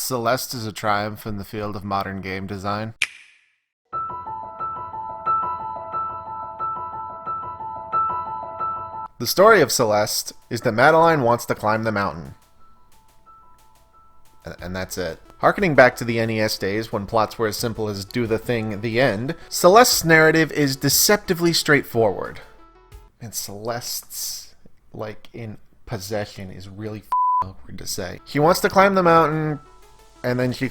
Celeste is a triumph in the field of modern game design. The story of Celeste is that Madeline wants to climb the mountain. And that's it. Harkening back to the NES days when plots were as simple as do the thing, the end, Celeste's narrative is deceptively straightforward. And Celeste's, in possession is really awkward to say. She wants to climb the mountain, and then she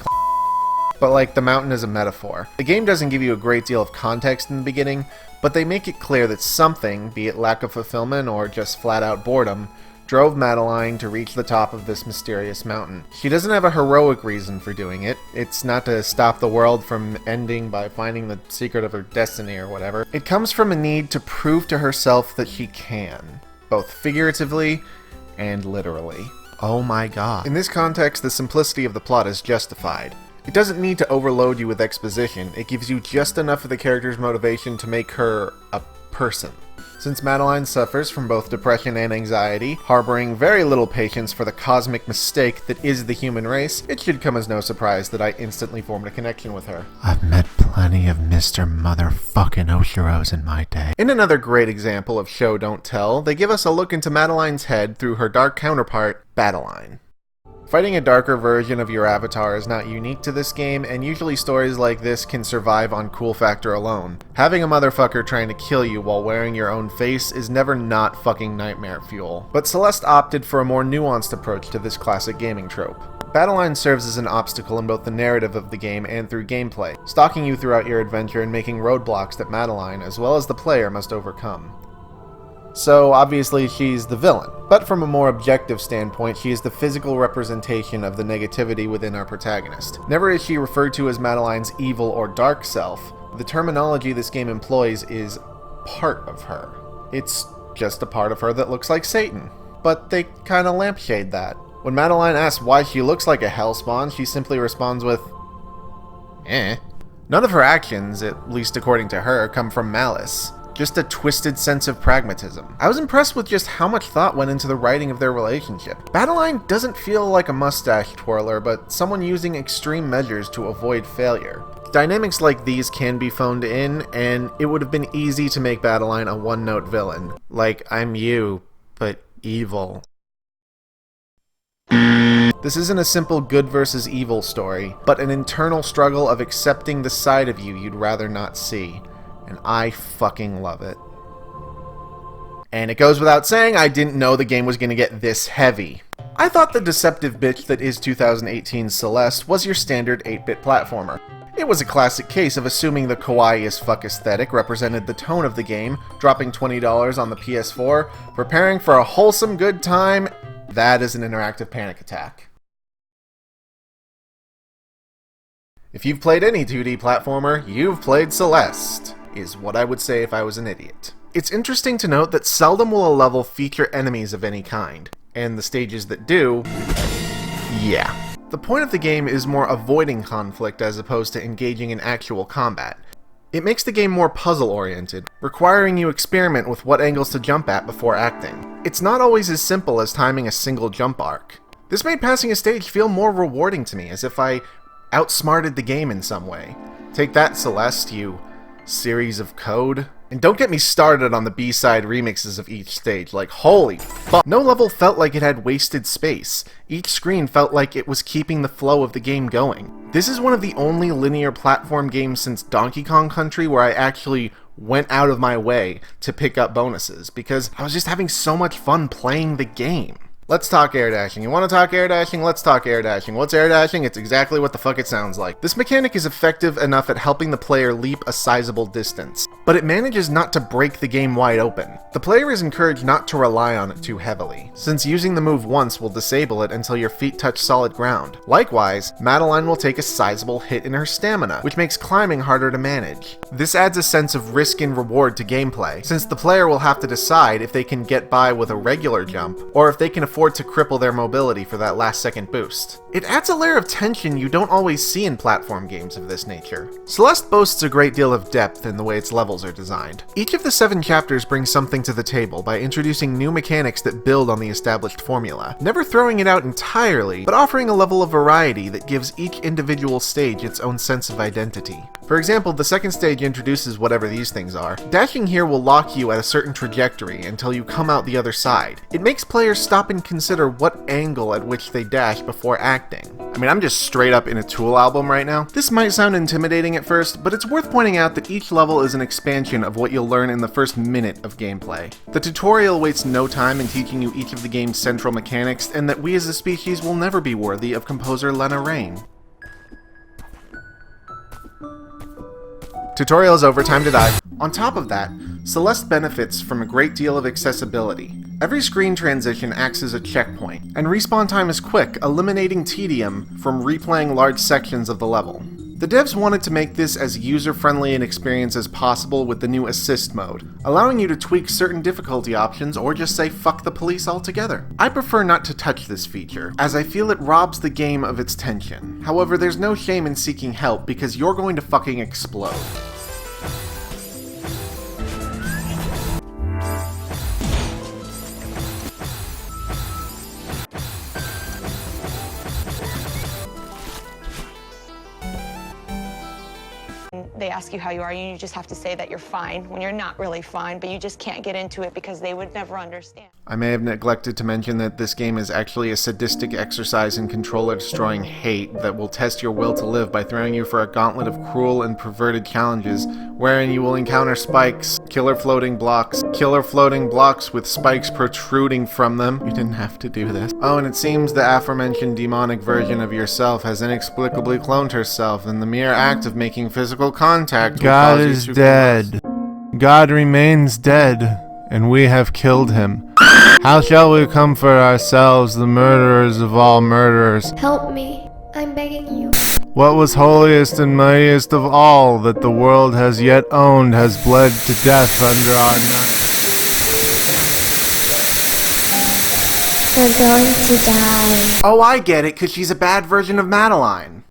but the mountain is a metaphor. The game doesn't give you a great deal of context in the beginning, but they make it clear that something, be it lack of fulfillment or just flat out boredom, drove Madeline to reach the top of this mysterious mountain. She doesn't have a heroic reason for doing it. It's not to stop the world from ending by finding the secret of her destiny or whatever. It comes from a need to prove to herself that she can, both figuratively and literally. Oh my god. In this context, the simplicity of the plot is justified. It doesn't need to overload you with exposition, it gives you just enough of the character's motivation to make her a person. Since Madeline suffers from both depression and anxiety, harboring very little patience for the cosmic mistake that is the human race, it should come as no surprise that I instantly formed a connection with her. I've met plenty of Mr. Motherfucking Oshiros in my day. In another great example of show don't tell, they give us a look into Madeline's head through her dark counterpart, Badeline. Fighting a darker version of your avatar is not unique to this game, and usually stories like this can survive on cool factor alone. Having a motherfucker trying to kill you while wearing your own face is never not fucking nightmare fuel. But Celeste opted for a more nuanced approach to this classic gaming trope. Badeline serves as an obstacle in both the narrative of the game and through gameplay, stalking you throughout your adventure and making roadblocks that Madeline, as well as the player, must overcome. So, obviously, she's the villain. But from a more objective standpoint, she is the physical representation of the negativity within our protagonist. Never is she referred to as Madeline's evil or dark self. The terminology this game employs is part of her. It's just a part of her that looks like Satan. But they kinda lampshade that. When Madeline asks why she looks like a hellspawn, she simply responds with, eh. None of her actions, at least according to her, come from malice. Just a twisted sense of pragmatism. I was impressed with just how much thought went into the writing of their relationship. Badeline doesn't feel like a mustache twirler, but someone using extreme measures to avoid failure. Dynamics like these can be phoned in, and it would have been easy to make Badeline a one-note villain. Like, I'm you, but evil. This isn't a simple good versus evil story, but an internal struggle of accepting the side of you you'd rather not see. And I fucking love it. And it goes without saying, I didn't know the game was going to get this heavy. I thought the deceptive bitch that is 2018's Celeste was your standard 8-bit platformer. It was a classic case of assuming the kawaii as fuck aesthetic represented the tone of the game, dropping $20 on the PS4, preparing for a wholesome good time. That is an interactive panic attack. If you've played any 2D platformer, you've played Celeste, is what I would say if I was an idiot. It's interesting to note that seldom will a level feature enemies of any kind, and the stages that do, yeah. The point of the game is more avoiding conflict as opposed to engaging in actual combat. It makes the game more puzzle-oriented, requiring you experiment with what angles to jump at before acting. It's not always as simple as timing a single jump arc. This made passing a stage feel more rewarding to me, as if I outsmarted the game in some way. Take that, Celeste, you series of code. And don't get me started on the B-side remixes of each stage, holy fuck. No level felt like it had wasted space. Each screen felt like it was keeping the flow of the game going. This is one of the only linear platform games since Donkey Kong Country where I actually went out of my way to pick up bonuses, because I was just having so much fun playing the game. Let's talk air dashing. You want to talk air dashing? Let's talk air dashing. What's air dashing? It's exactly what the fuck it sounds like. This mechanic is effective enough at helping the player leap a sizable distance, but it manages not to break the game wide open. The player is encouraged not to rely on it too heavily, since using the move once will disable it until your feet touch solid ground. Likewise, Madeline will take a sizable hit in her stamina, which makes climbing harder to manage. This adds a sense of risk and reward to gameplay, since the player will have to decide if they can get by with a regular jump, or if they can afford afford to cripple their mobility for that last second boost. It adds a layer of tension you don't always see in platform games of this nature. Celeste boasts a great deal of depth in the way its levels are designed. Each of the 7 chapters brings something to the table by introducing new mechanics that build on the established formula, never throwing it out entirely, but offering a level of variety that gives each individual stage its own sense of identity. For example, the second stage introduces whatever these things are. Dashing here will lock you at a certain trajectory until you come out the other side. It makes players stop and consider what angle at which they dash before acting. I mean, I'm just straight up in a Tool album right now. This might sound intimidating at first, but it's worth pointing out that each level is an expansion of what you'll learn in the first minute of gameplay. The tutorial wastes no time in teaching you each of the game's central mechanics, and that we as a species will never be worthy of composer Lena Raine. Tutorial is over, time to die. On top of that, Celeste benefits from a great deal of accessibility. Every screen transition acts as a checkpoint, and respawn time is quick, eliminating tedium from replaying large sections of the level. The devs wanted to make this as user-friendly an experience as possible with the new assist mode, allowing you to tweak certain difficulty options or just say fuck the police altogether. I prefer not to touch this feature, as I feel it robs the game of its tension. However, there's no shame in seeking help because you're going to fucking explode. They ask you how you are, and you just have to say that you're fine when you're not really fine, but you just can't get into it because they would never understand. I may have neglected to mention that this game is actually a sadistic exercise in controller-destroying hate that will test your will to live by throwing you for a gauntlet of cruel and perverted challenges, wherein you will encounter spikes, killer floating blocks with spikes protruding from them. You didn't have to do this. Oh, and it seems the aforementioned demonic version of yourself has inexplicably cloned herself, and the mere act of making physical contact God is dead. God remains dead, and we have killed him. How shall we comfort ourselves, the murderers of all murderers? Help me, I'm begging you. What was holiest and mightiest of all that the world has yet owned has bled to death under our knife. We're going to die. Oh, I get it, because she's a bad version of Madeline.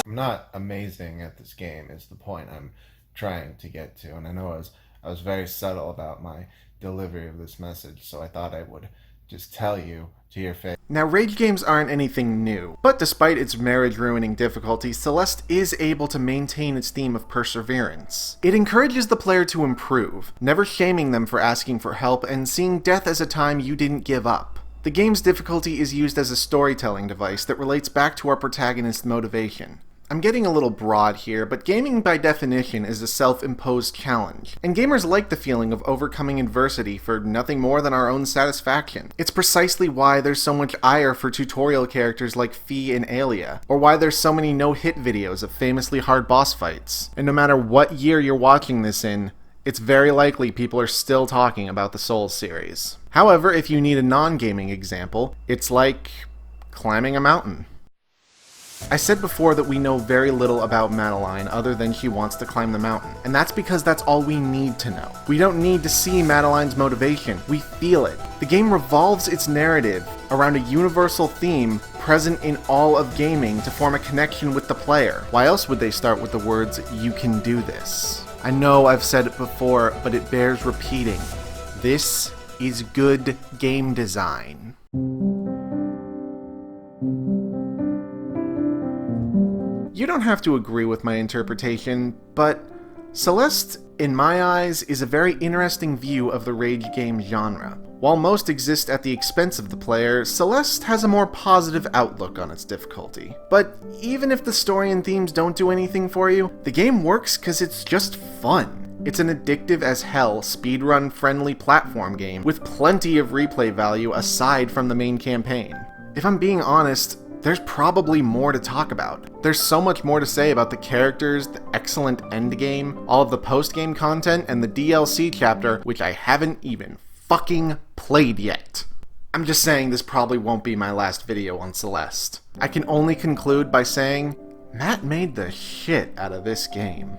I'm not amazing at this game is the point I'm trying to get to, and I know I was very subtle about my delivery of this message, so I thought I would just tell you to your face. Now, rage games aren't anything new, but despite its marriage-ruining difficulty, Celeste is able to maintain its theme of perseverance. It encourages the player to improve, never shaming them for asking for help and seeing death as a time you didn't give up. The game's difficulty is used as a storytelling device that relates back to our protagonist's motivation. I'm getting a little broad here, but gaming by definition is a self-imposed challenge, and gamers like the feeling of overcoming adversity for nothing more than our own satisfaction. It's precisely why there's so much ire for tutorial characters like Fee and Aelia, or why there's so many no-hit videos of famously hard boss fights. And no matter what year you're watching this in, it's very likely people are still talking about the Souls series. However, if you need a non-gaming example, it's like climbing a mountain. I said before that we know very little about Madeline other than she wants to climb the mountain, and that's because that's all we need to know. We don't need to see Madeline's motivation, we feel it. The game revolves its narrative around a universal theme present in all of gaming to form a connection with the player. Why else would they start with the words, "You can do this"? I know I've said it before, but it bears repeating. This is good game design. You don't have to agree with my interpretation, but Celeste, in my eyes, is a very interesting view of the rage game genre. While most exist at the expense of the player, Celeste has a more positive outlook on its difficulty. But even if the story and themes don't do anything for you, the game works because it's just fun. It's an addictive as hell, speedrun-friendly platform game with plenty of replay value aside from the main campaign. If I'm being honest, there's probably more to talk about. There's so much more to say about the characters, the excellent endgame, all of the post-game content, and the DLC chapter, which I haven't even fucking played yet. I'm just saying this probably won't be my last video on Celeste. I can only conclude by saying, Matt made the shit out of this game.